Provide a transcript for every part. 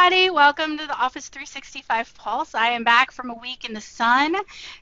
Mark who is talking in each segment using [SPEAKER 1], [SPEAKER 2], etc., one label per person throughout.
[SPEAKER 1] everybody. Welcome to the Office 365 Pulse. I am back from a week in the sun.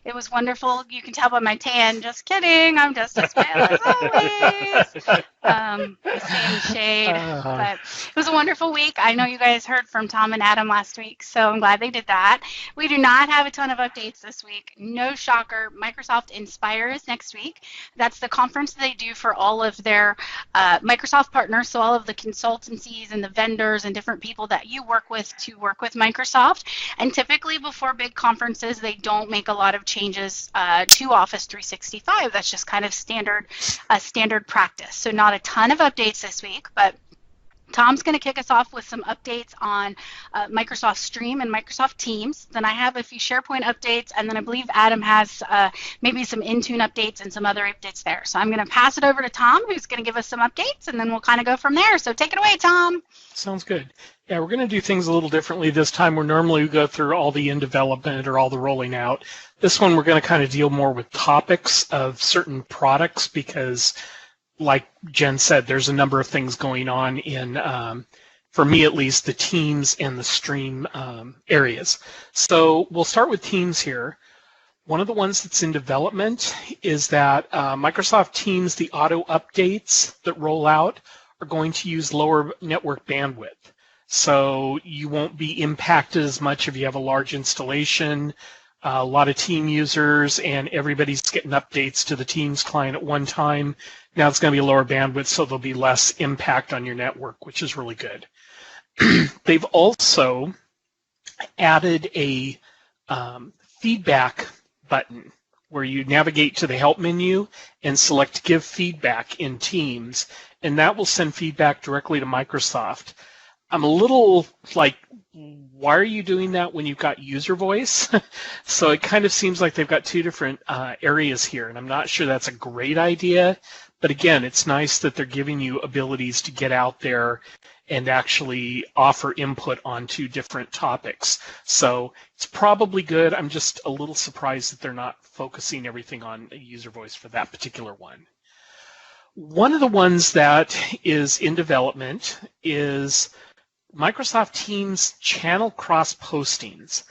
[SPEAKER 1] It was wonderful. You can tell by my tan. Just kidding. I'm just as pale as always. I stay in the shade. But it was a wonderful week. I know you guys heard from Tom and Adam last week, so I'm glad they did that. We do not have a ton of updates this week. No shocker. Microsoft Inspire is next week. That's the conference they do for all of their Microsoft partners, so all of the consultancies and the vendors and different people that you work with to work with Microsoft. And typically before big conferences, they don't make a lot of changes to Office 365. That's just kind of standard practice. So not a ton of updates this week, but Tom's going to kick us off with some updates on Microsoft Stream and Microsoft Teams. Then I have a few SharePoint updates, and then I believe Adam has maybe some Intune updates and some other updates there. So I'm going to pass it over to Tom, who's going to give us some updates, and then we'll kind of go from there. So take it away, Tom.
[SPEAKER 2] Sounds good. Yeah, we're going to do things a little differently this time. Where normally we go through all the in development or all the rolling out. This one we're going to kind of deal more with topics of certain products because, like Jen said, there's a number of things going on in, for me at least, the Teams and the Stream areas. So we'll start with Teams here. One of the ones that's in development is that Microsoft Teams, the auto updates that roll out are going to use lower network bandwidth. So you won't be impacted as much if you have a large installation, a lot of team users, and everybody's getting updates to the Teams client at one time. Now it's going to be lower bandwidth, so there'll be less impact on your network, which is really good. They've also added a feedback button where you navigate to the help menu and select Give Feedback in Teams, and that will send feedback directly to Microsoft. I'm a little like, why are you doing that when you've got user voice? So it kind of seems like they've got two different areas here, and I'm not sure that's a great idea. But again, it's nice that they're giving you abilities to get out there and actually offer input onto different topics. So it's probably good. I'm just a little surprised that they're not focusing everything on a user voice for that particular one. One of the ones that is in development is Microsoft Teams channel cross postings.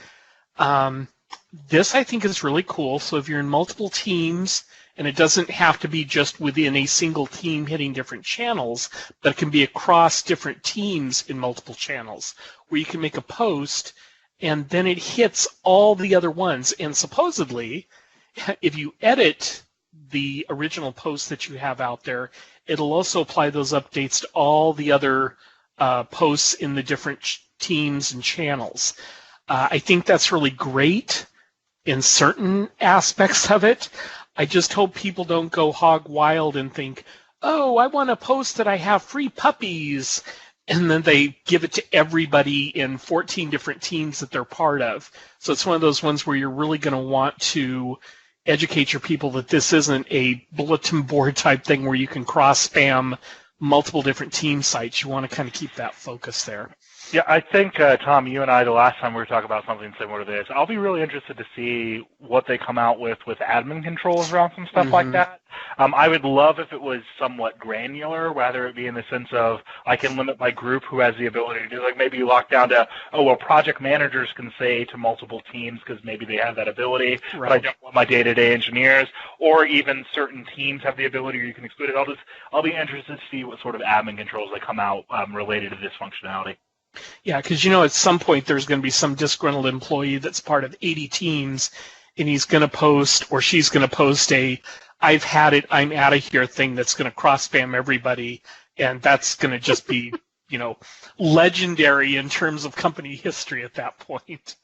[SPEAKER 2] This I think is really cool. So if you're in multiple teams, and it doesn't have to be just within a single team hitting different channels, but it can be across different teams in multiple channels, where you can make a post and then it hits all the other ones. And supposedly, if you edit the original post that you have out there, it'll also apply those updates to all the other posts in the different teams and channels. I think that's really great in certain aspects of it. I just hope people don't go hog wild and think, oh, I want to post that I have free puppies, and then they give it to everybody in 14 different teams that they're part of. So it's one of those ones where you're really going to want to educate your people that this isn't a bulletin board type thing where you can cross spam multiple different team sites. You want to kind of keep that focus there.
[SPEAKER 3] Yeah, I think, Tom, you and I, the last time we were talking about something similar to this, I'll be really interested to see what they come out with admin controls around some stuff like that. I would love if it was somewhat granular, whether it be in the sense of I can limit my group who has the ability to do, like maybe you lock down to, oh, well, project managers can say to multiple teams because maybe they have that ability, right, but I don't want my day-to-day engineers, or even certain teams have the ability or you can exclude it. I'll be interested to see what sort of admin controls they come out related to this functionality.
[SPEAKER 2] Yeah, because at some point there's going to be some disgruntled employee that's part of 80 teams, and he's going to post, or she's going to post a I've had it, I'm out of here thing that's going to cross spam everybody, and that's going to just be, legendary in terms of company history at that point.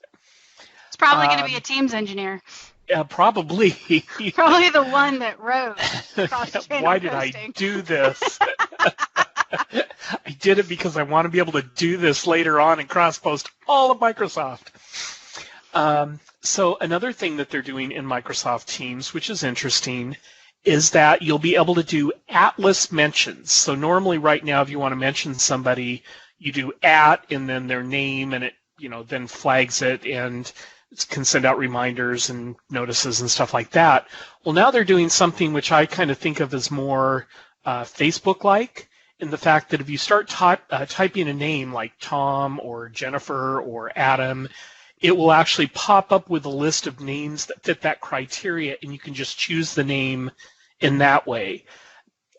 [SPEAKER 1] It's probably going to be a Teams engineer.
[SPEAKER 2] Yeah, probably.
[SPEAKER 1] Probably the one that wrote
[SPEAKER 2] Why did I do this? I did it because I want to be able to do this later on and cross-post all of Microsoft. So another thing that they're doing in Microsoft Teams, which is interesting, is that you'll be able to do Atlas mentions. So normally right now if you want to mention somebody, you do @ and then their name, and it then flags it and can send out reminders and notices and stuff like that. Well, now they're doing something which I kind of think of as more Facebook-like, in the fact that if you start typing a name like Tom or Jennifer or Adam, it will actually pop up with a list of names that fit that criteria, and you can just choose the name in that way.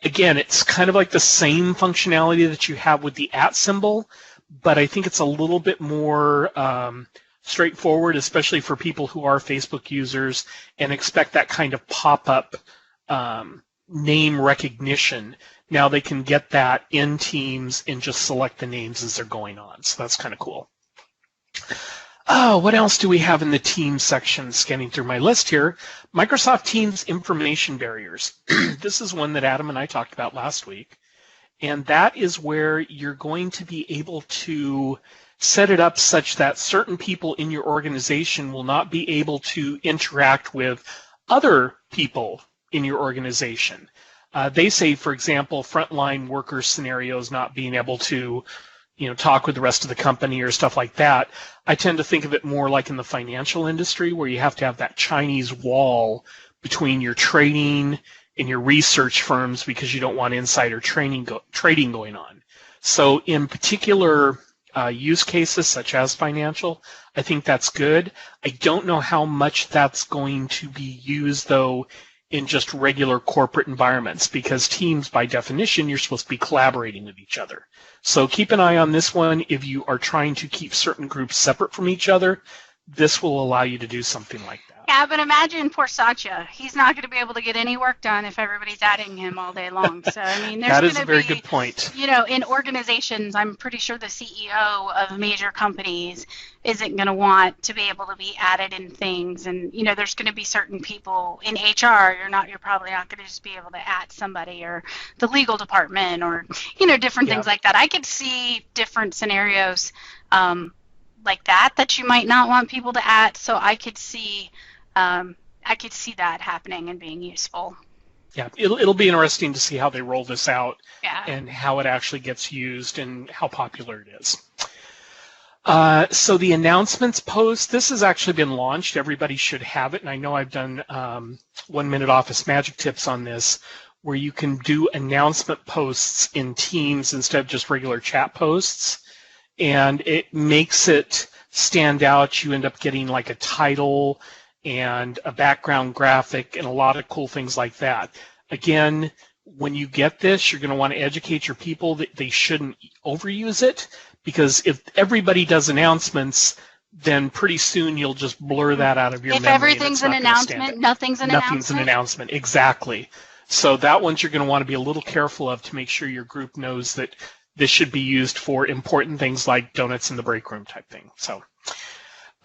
[SPEAKER 2] Again, it's kind of like the same functionality that you have with the @ symbol, but I think it's a little bit more straightforward, especially for people who are Facebook users and expect that kind of pop-up name recognition. Now they can get that in Teams and just select the names as they're going on. So that's kind of cool. Oh, what else do we have in the Teams section? Scanning through my list here. Microsoft Teams information barriers. This is one that Adam and I talked about last week. And that is where you're going to be able to set it up such that certain people in your organization will not be able to interact with other people in your organization. They say, for example, frontline worker scenarios not being able to talk with the rest of the company or stuff like that. I tend to think of it more like in the financial industry where you have to have that Chinese wall between your trading and your research firms because you don't want insider trading going on. So in particular use cases such as financial, I think that's good. I don't know how much that's going to be used, though, in just regular corporate environments, because Teams, by definition, you're supposed to be collaborating with each other. So keep an eye on this one. If you are trying to keep certain groups separate from each other, this will allow you to do something like that.
[SPEAKER 1] Yeah, but imagine poor Satya. He's not going to be able to get any work done if everybody's adding him all day long. So, I mean, there's
[SPEAKER 2] that is a very good point.
[SPEAKER 1] In organizations, I'm pretty sure the CEO of major companies isn't going to want to be able to be added in things. And, there's going to be certain people in HR, you're probably not going to just be able to add somebody, or the legal department, or, different things like that. I could see different scenarios like that you might not want people to add. So I could see that happening and being useful.
[SPEAKER 2] Yeah, it'll be interesting to see how they roll this out,
[SPEAKER 1] yeah,
[SPEAKER 2] and how it actually gets used and how popular it is. So the announcements post, this has actually been launched. Everybody should have it, and I know I've done 1 Minute Office Magic Tips on this, where you can do announcement posts in Teams instead of just regular chat posts, and it makes it stand out. You end up getting like a title and a background graphic and a lot of cool things like that. Again, when you get this, you're going to want to educate your people that they shouldn't overuse it, because if everybody does announcements, then pretty soon you'll just blur that out of your memory.
[SPEAKER 1] If everything's an announcement, nothing's an announcement.
[SPEAKER 2] Nothing's an announcement, exactly. So that one's you're going to want to be a little careful of to make sure your group knows that this should be used for important things like donuts in the break room type thing. So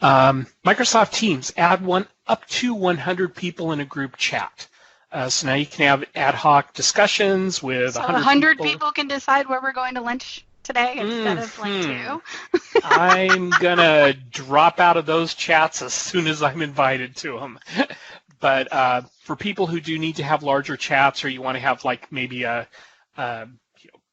[SPEAKER 2] Microsoft Teams, add up to 100 people in a group chat. So now you can have ad hoc discussions with 100 people.
[SPEAKER 1] People can decide where we're going to lunch today instead of like 2.
[SPEAKER 2] I'm going to drop out of those chats as soon as I'm invited to them. But for people who do need to have larger chats, or you want to have like maybe a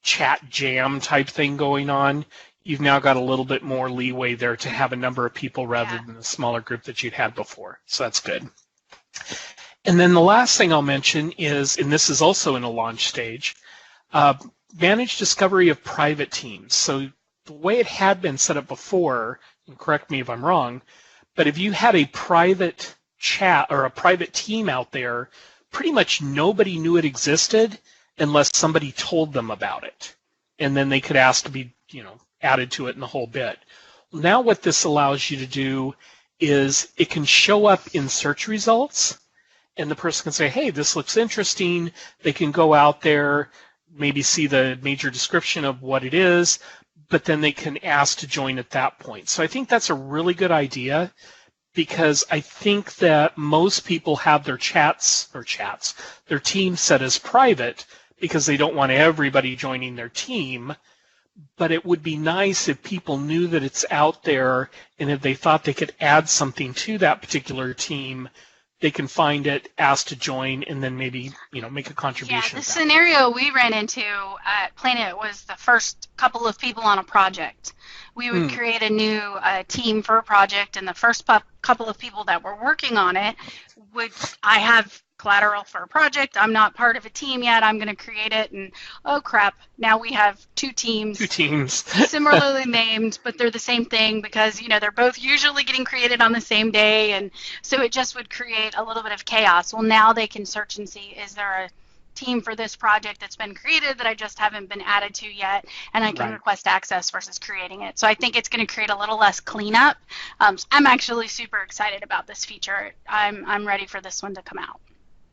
[SPEAKER 2] chat jam type thing going on, you've now got a little bit more leeway there to have a number of people rather than the smaller group that you'd had before. So that's good. And then the last thing I'll mention is, and this is also in a launch stage, manage discovery of private teams. So the way it had been set up before, and correct me if I'm wrong, but if you had a private chat or a private team out there, pretty much nobody knew it existed unless somebody told them about it. And then they could ask to be, added to it in the whole bit. Now what this allows you to do is it can show up in search results, and the person can say, hey, this looks interesting. They can go out there, maybe see the major description of what it is, but then they can ask to join at that point. So I think that's a really good idea, because I think that most people have their their team set as private because they don't want everybody joining their team. But it would be nice if people knew that it's out there, and if they thought they could add something to that particular team, they can find it, ask to join, and then maybe make a contribution.
[SPEAKER 1] Yeah, the scenario we ran into at Planet was the first couple of people on a project. We would create a new team for a project, and the first couple of people that were working on it I have collateral for a project. I'm not part of a team yet. I'm going to create it, and oh crap, now we have two teams.
[SPEAKER 2] Two teams.
[SPEAKER 1] Similarly named, but they're the same thing because, they're both usually getting created on the same day, and so it just would create a little bit of chaos. Well, now they can search and see, is there a team for this project that's been created that I just haven't been added to yet, and I can request access versus creating it. So I think it's going to create a little less cleanup. So I'm actually super excited about this feature. I'm ready for this one to come out.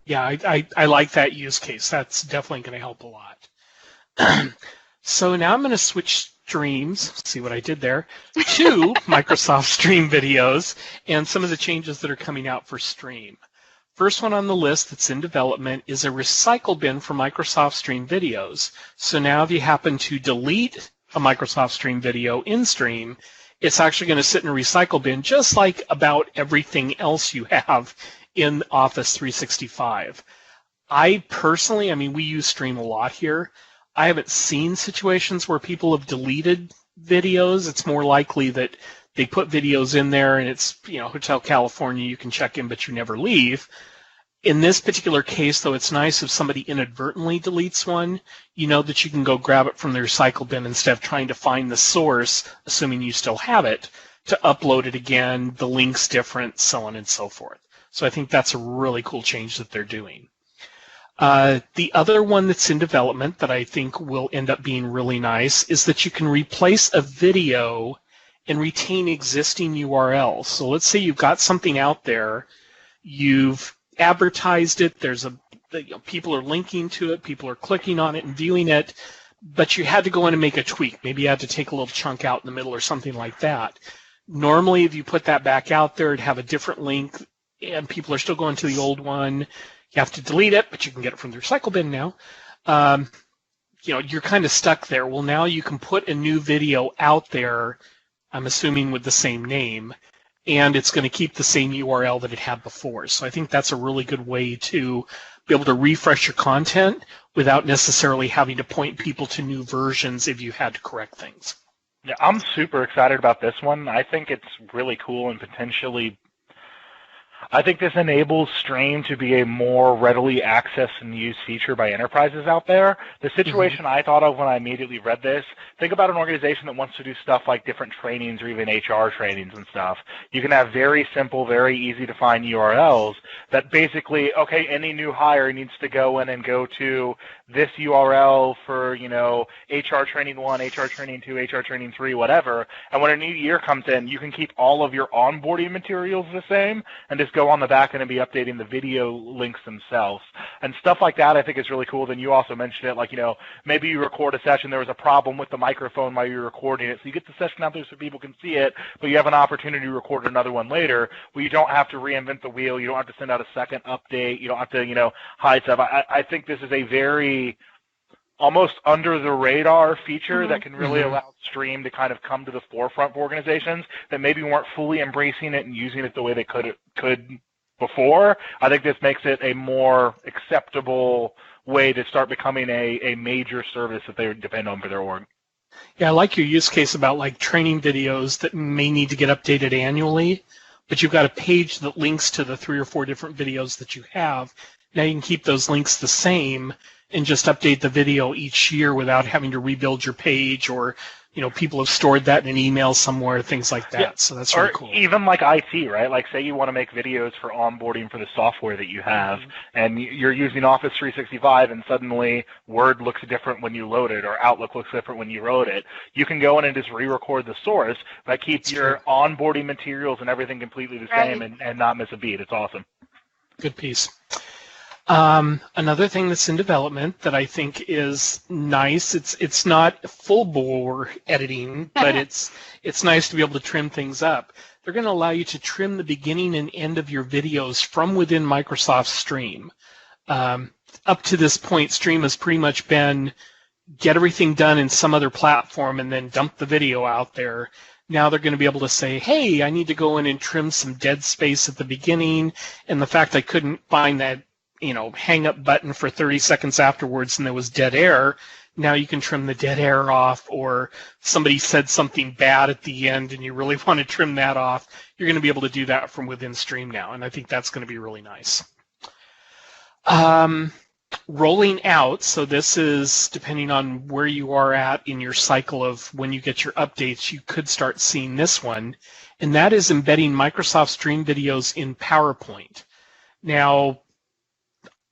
[SPEAKER 2] Yeah, I like that use case. That's definitely going to help a lot. So now I'm going to switch streams, see what I did there, to Microsoft Stream videos and some of the changes that are coming out for Stream. First one on the list that's in development is a recycle bin for Microsoft Stream videos. So now if you happen to delete a Microsoft Stream video in Stream, it's actually going to sit in a recycle bin just like about everything else you have in Office 365. I personally, we use Stream a lot here. I haven't seen situations where people have deleted videos. It's more likely that they put videos in there and it's, Hotel California, you can check in but you never leave. In this particular case, though, it's nice if somebody inadvertently deletes one, that you can go grab it from the recycle bin instead of trying to find the source, assuming you still have it, to upload it again, the link's different, so on and so forth. So I think that's a really cool change that they're doing. The other one that's in development that I think will end up being really nice is that you can replace a video and retain existing URLs. So let's say you've got something out there, you've advertised it, people are linking to it, people are clicking on it and viewing it, but you had to go in and make a tweak. Maybe you had to take a little chunk out in the middle or something like that. Normally, if you put that back out there, it'd have a different link, and people are still going to the old one. You have to delete it, but you can get it from the recycle bin now. You're kind of stuck there. Well, now you can put a new video out there, I'm assuming with the same name, and it's going to keep the same URL that it had before. So I think that's a really good way to be able to refresh your content without necessarily having to point people to new versions if you had to correct things.
[SPEAKER 3] Yeah, I'm super excited about this one. I think it's really cool and potentially I think this enables Stream to be a more readily accessed and used feature by enterprises out there. The situation I thought of when I immediately read this, think about an organization that wants to do stuff like different trainings or even HR trainings and stuff. You can have very simple, very easy to find URLs that basically, okay, any new hire needs to go in and go to this URL for, HR training 1, HR training 2, HR training 3, whatever. And when a new year comes in, you can keep all of your onboarding materials the same and just go on the back end and be updating the video links themselves. And stuff like that I think is really cool. Then you also mentioned it, like, maybe you record a session, there was a problem with the microphone while you're recording it, so you get the session out there so people can see it, but you have an opportunity to record another one later where you don't have to reinvent the wheel, you don't have to send out a second update, you don't have to, hide stuff. I think this is a very almost under the radar feature that can really allow Stream to kind of come to the forefront for organizations that maybe weren't fully embracing it and using it the way they could before. I think this makes it a more acceptable way to start becoming a major service that they depend on for their org.
[SPEAKER 2] Yeah, I like your use case about like training videos that may need to get updated annually, but you've got a page that links to the 3 or 4 different videos that you have. Now you can keep those links the same and just update the video each year without having to rebuild your page, or people have stored that in an email somewhere, things like that. Yeah. So that's really cool.
[SPEAKER 3] Even like IT, right? Like say you want to make videos for onboarding for the software that you have, and you're using Office 365, and suddenly Word looks different when you load it, or Outlook looks different when you load it. You can go in and just re-record the source, but keep your onboarding materials and everything completely the same and not miss a beat. It's awesome.
[SPEAKER 2] Good piece. Another thing that's in development that I think is nice, it's not full bore editing, but it's nice to be able to trim things up. They're going to allow you to trim the beginning and end of your videos from within Microsoft Stream. Up to this point, Stream has pretty much been get everything done in some other platform and then dump the video out there. Now they're going to be able to say, hey, I need to go in and trim some dead space at the beginning, and the fact I couldn't find that hang up button for 30 seconds afterwards and there was dead air, now you can trim the dead air off, or somebody said something bad at the end and you really want to trim that off. You're going to be able to do that from within Stream now, and I think that's going to be really nice. Rolling out, so this is depending on where you are at in your cycle of when you get your updates, you could start seeing this one, and that is embedding Microsoft Stream videos in PowerPoint. Now,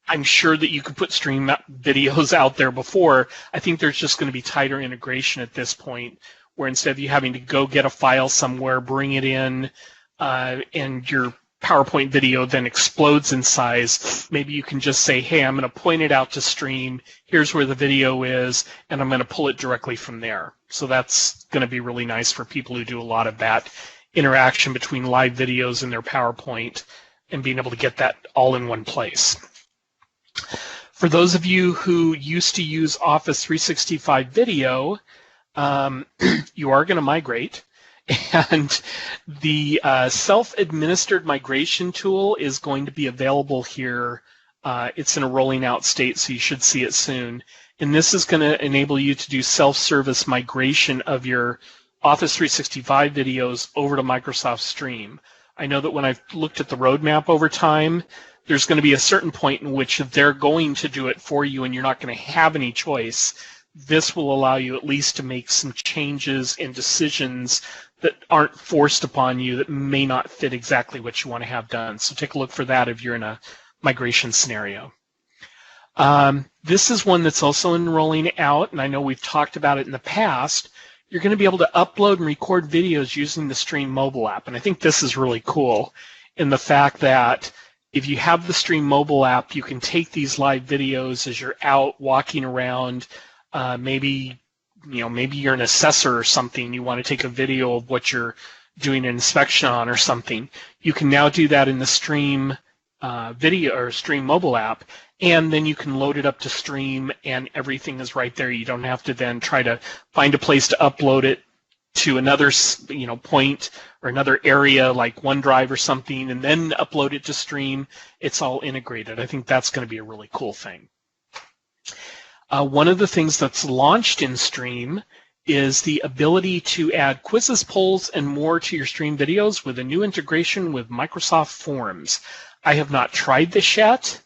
[SPEAKER 2] I'm sure that you could put Stream videos out there before. I think there's just going to be tighter integration at this point, where instead of you having to go get a file somewhere, bring it in, and your PowerPoint video then explodes in size, maybe you can just say, hey, I'm going to point it out to Stream, here's where the video is, and I'm going to pull it directly from there. So that's going to be really nice for people who do a lot of that interaction between live videos and their PowerPoint and being able to get that all in one place. For those of you who used to use Office 365 Video, you are going to migrate. And the self-administered migration tool is going to be available here. It's in a rolling out state, so you should see it soon. And this is going to enable you to do self-service migration of your Office 365 videos over to Microsoft Stream. I know that when I've looked at the roadmap over time, there's going to be a certain point in which they're going to do it for you and you're not going to have any choice. This will allow you at least to make some changes and decisions that aren't forced upon you that may not fit exactly what you want to have done. So take a look for that if you're in a migration scenario. This is one that's also rolling out, and I know we've talked about it in the past. You're going to be able to upload and record videos using the Stream mobile app, and I think this is really cool in the fact that if you have the Stream mobile app, you can take these live videos as you're out walking around. Maybe you're an assessor or something. You want to take a video of what you're doing an inspection on or something. You can now do that in the Stream video or Stream mobile app, and then you can load it up to Stream, and everything is right there. You don't have to then try to find a place to upload it to another point or another area like OneDrive or something, and then upload it to Stream. It's all integrated. I think that's going to be a really cool thing. One of the things that's launched in Stream is the ability to add quizzes, polls, and more to your Stream videos with a new integration with Microsoft Forms. I have not tried this yet,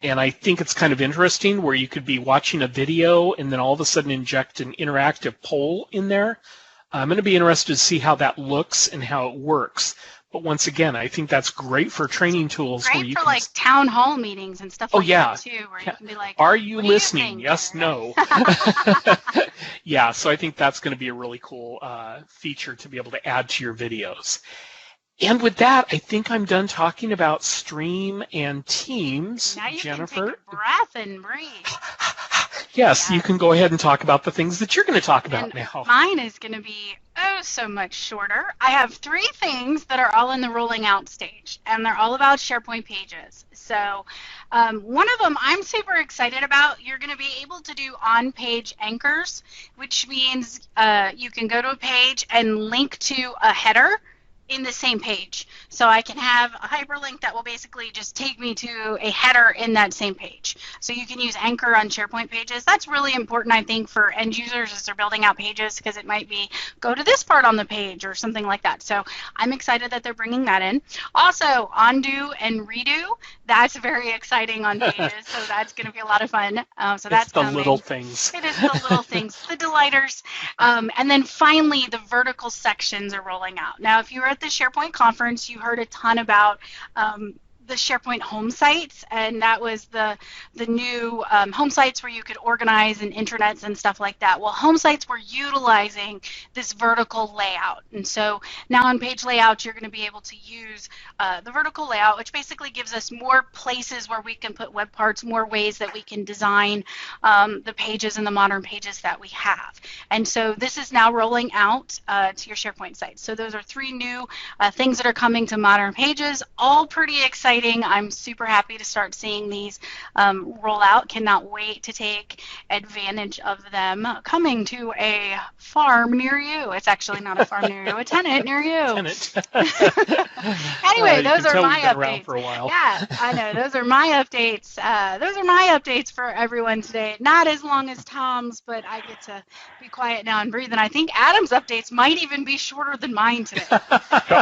[SPEAKER 2] and I think it's kind of interesting where you could be watching a video and then all of a sudden inject an interactive poll in there. I'm going to be interested to see how that looks and how it works. But once again, I think that's great for training tools.
[SPEAKER 1] Great
[SPEAKER 2] where you
[SPEAKER 1] for
[SPEAKER 2] can...
[SPEAKER 1] like town hall meetings and stuff like that too, where you can be like,
[SPEAKER 2] are you
[SPEAKER 1] what
[SPEAKER 2] listening?
[SPEAKER 1] Do
[SPEAKER 2] Yes, no. Yeah, so I think that's going to be a really cool feature to be able to add to your videos. And with that, I think I'm done talking about Stream and Teams.
[SPEAKER 1] Now you
[SPEAKER 2] Jennifer,
[SPEAKER 1] can take a breath and breathe.
[SPEAKER 2] Yes,
[SPEAKER 1] Yeah.
[SPEAKER 2] you can go ahead and talk about the things that you're going to talk about
[SPEAKER 1] And
[SPEAKER 2] now.
[SPEAKER 1] mine is going to be so much shorter. I have 3 things that are all in the rolling out stage, and they're all about SharePoint pages. So one of them I'm super excited about. You're going to be able to do on-page anchors, which means you can go to a page and link to a header in the same page. So I can have a hyperlink that will basically just take me to a header in that same page. So you can use Anchor on SharePoint pages. That's really important, I think, for end users as they're building out pages, because it might be go to this part on the page or something like that. So I'm excited that they're bringing that in. Also, undo and redo. That's very exciting on pages. So that's going to be a lot of fun. So that's
[SPEAKER 2] it's the
[SPEAKER 1] coming.
[SPEAKER 2] little things.
[SPEAKER 1] It is the little things, the delighters. And then finally, the vertical sections are rolling out. Now, if you were at the SharePoint conference, you heard a ton about the SharePoint home sites, and that was the new home sites where you could organize and intranets and stuff like that. Well, home sites were utilizing this vertical layout, and so now on page layout you're going to be able to use the vertical layout, which basically gives us more places where we can put web parts, more ways that we can design the pages and the modern pages that we have. And so this is now rolling out to your SharePoint site. So those are 3 new things that are coming to modern pages, all pretty exciting. I'm super happy to start seeing these roll out. Cannot wait to take advantage of them. Coming to a farm near you. It's actually not a farm near you, a tenant near you.
[SPEAKER 2] Tenant.
[SPEAKER 1] Anyway, those are my
[SPEAKER 2] we've been around
[SPEAKER 1] updates.
[SPEAKER 2] for a while.
[SPEAKER 1] Yeah, I know. Those are my updates. Those are my updates for everyone today. Not as long as Tom's, but I get to be quiet now and breathe. And I think Adam's updates might even be shorter than mine today.
[SPEAKER 3] So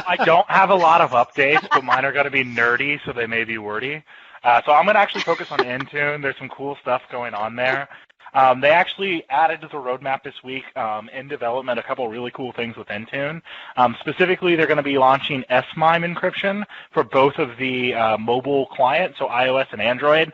[SPEAKER 3] I don't have a lot of updates, but mine are going to be nerdy, so they may be wordy. So I'm going to actually focus on Intune. There's some cool stuff going on there. They actually added to the roadmap this week in development a couple of really cool things with Intune. Specifically, they're going to be launching S-MIME encryption for both of the mobile clients, so iOS and Android.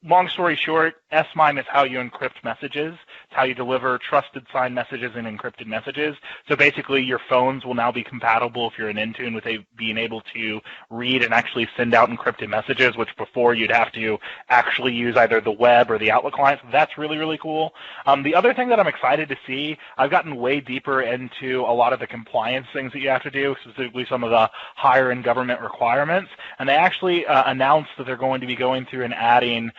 [SPEAKER 3] Long story short, S-MIME is how you encrypt messages. It's how you deliver trusted signed messages and encrypted messages. So basically, your phones will now be compatible if you're in Intune with being able to read and actually send out encrypted messages, which before you'd have to actually use either the web or the Outlook client. So that's really, really cool. The other thing that I'm excited to see, I've gotten way deeper into a lot of the compliance things that you have to do, specifically some of the higher end government requirements. And they actually announced that they're going to be going through and adding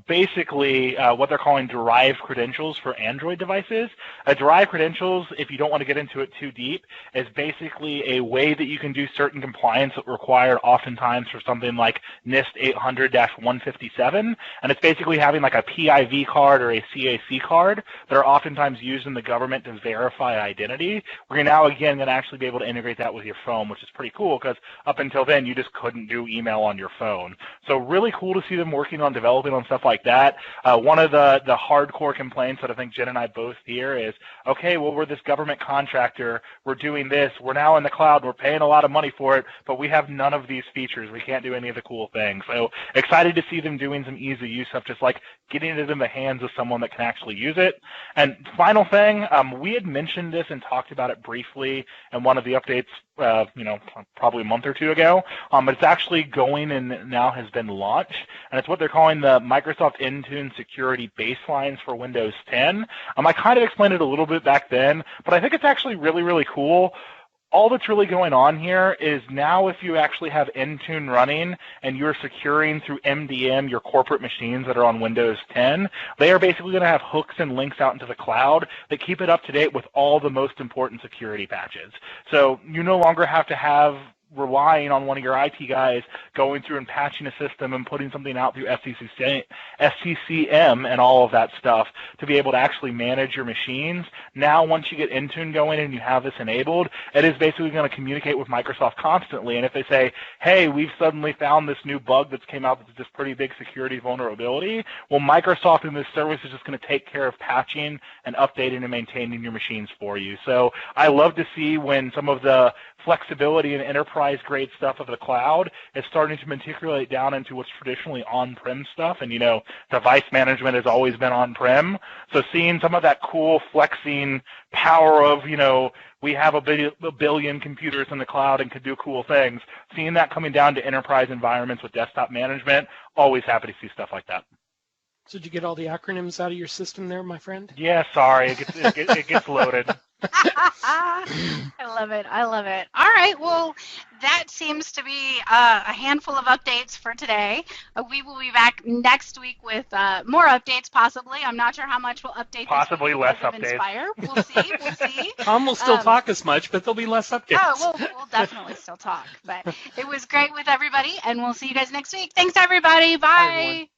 [SPEAKER 3] basically what they're calling derived credentials for Android devices. Derived credentials, if you don't want to get into it too deep, is basically a way that you can do certain compliance that required oftentimes for something like NIST 800-157, and it's basically having like a PIV card or a CAC card that are oftentimes used in the government to verify identity. We're now again going to actually be able to integrate that with your phone, which is pretty cool because up until then you just couldn't do email on your phone. So really cool to see them working on developing on stuff like that. One of the hardcore complaints that I think Jen and I both hear is, okay, well, we're this government contractor, we're doing this, we're now in the cloud, we're paying a lot of money for it, but we have none of these features. We can't do any of the cool things. So excited to see them doing some easy use stuff, just like getting it in the hands of someone that can actually use it. And final thing, we had mentioned this and talked about it briefly in one of the updates, probably a month or two ago, but it's actually going and now has been launched, and it's what they're calling the Microsoft Intune Security Baselines for Windows 10. I kind of explained it a little bit back then, but I think it's actually really, really cool. All that's really going on here is now if you actually have Intune running and you're securing through MDM your corporate machines that are on Windows 10, they are basically going to have hooks and links out into the cloud that keep it up to date with all the most important security patches. So you no longer have to have relying on one of your IT guys going through and patching a system and putting something out through SCCM and all of that stuff to be able to actually manage your machines. Now, once you get Intune going and you have this enabled, it is basically going to communicate with Microsoft constantly. And if they say, hey, we've suddenly found this new bug that's came out that's this pretty big security vulnerability, well, Microsoft in this service is just going to take care of patching and updating and maintaining your machines for you. So I love to see when some of the flexibility and enterprise-grade stuff of the cloud is starting to matriculate down into what's traditionally on-prem stuff. And, device management has always been on-prem. So seeing some of that cool flexing power of, we have a billion computers in the cloud and could do cool things, seeing that coming down to enterprise environments with desktop management, always happy to see stuff like that.
[SPEAKER 2] So did you get all the acronyms out of your system there, my friend?
[SPEAKER 3] Yeah, sorry. It gets loaded.
[SPEAKER 1] I love it. I love it. All right. Well, that seems to be a handful of updates for today. We will be back next week with more updates, possibly. I'm not sure how much we'll update.
[SPEAKER 3] Possibly less updates.
[SPEAKER 1] Inspire. We'll see. We'll see.
[SPEAKER 2] Tom will still talk as much, but there'll be less updates.
[SPEAKER 1] Oh, we'll definitely still talk. But it was great with everybody, and we'll see you guys next week. Thanks, everybody. Bye.
[SPEAKER 2] Bye, everyone.